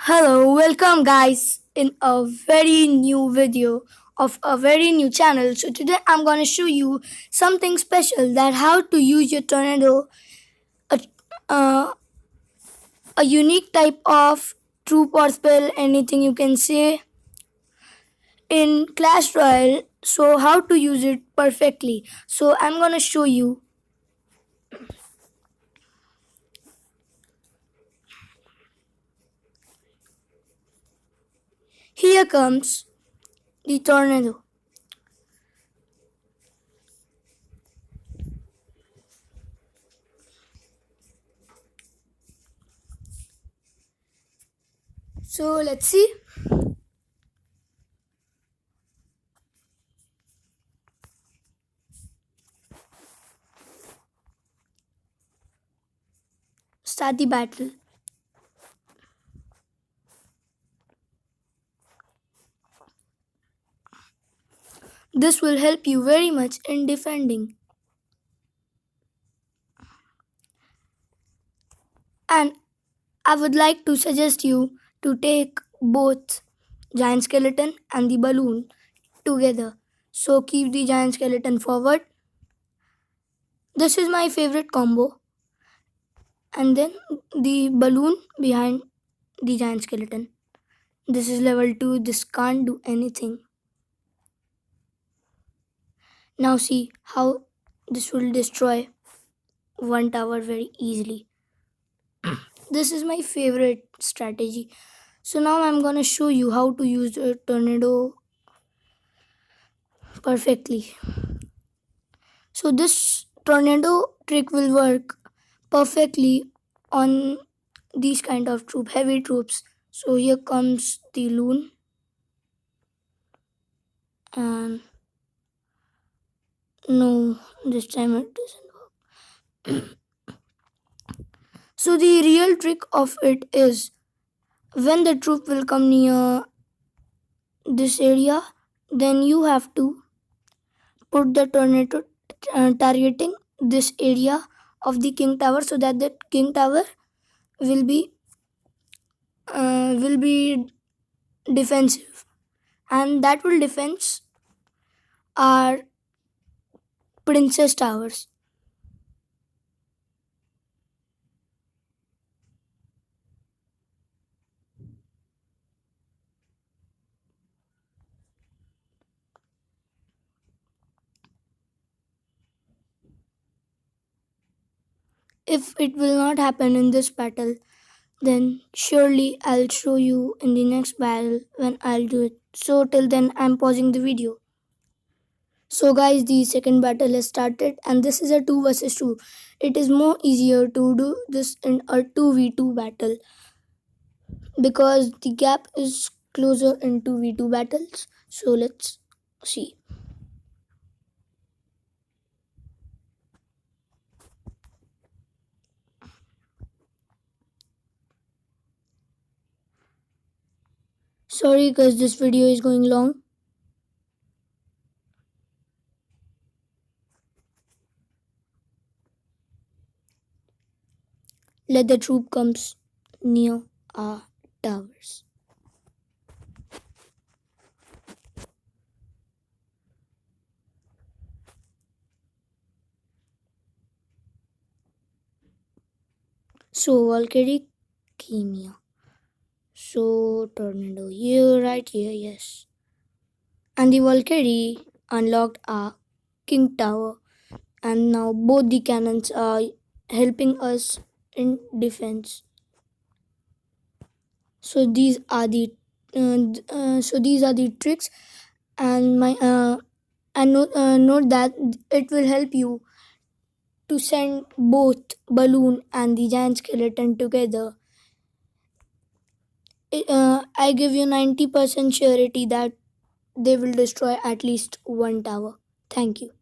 Hello, welcome guys in a very new video of a very new channel. So today I'm going to show you something special that how to use your tornado, a, uh, a unique type of troop or spell, anything you can say in Clash Royale. So how to use it perfectly. So I'm going to show you. Here comes the tornado. So let's see. Start the battle. This will help you very much in defending. And I would like to suggest you to take both giant skeleton and the balloon together. So keep the giant skeleton forward. This is my favorite combo. And then the balloon behind the giant skeleton. This is level 2. This can't do anything. Now see how this will destroy one tower very easily. This is my favorite strategy. So now I'm gonna show you how to use a tornado perfectly. So this tornado trick will work perfectly on these kind of heavy troops. So here comes the loon, and no, this time it doesn't work. So the real trick of it is when the troop will come near this area, then you have to put the tornado targeting this area of the king tower so that the king tower will be defensive, and that will defense our princess towers. If it will not happen in this battle, then surely I'll show you in the next battle when I'll do it. So till then I'm pausing the video. So guys, the second battle has started and this is a 2 versus 2. It is more easier to do this in a 2v2 battle because the gap is closer in 2v2 battles. So let's see. Sorry because this video is going long. Let the troop comes near our towers. So Valkyrie came here. So tornado here, right here, yes. And the Valkyrie unlocked our king tower, and now both the cannons are helping us in defense. So these are the tricks, and note that it will help you to send both balloon and the giant skeleton together. I give you 90% surety that they will destroy at least one tower. Thank you.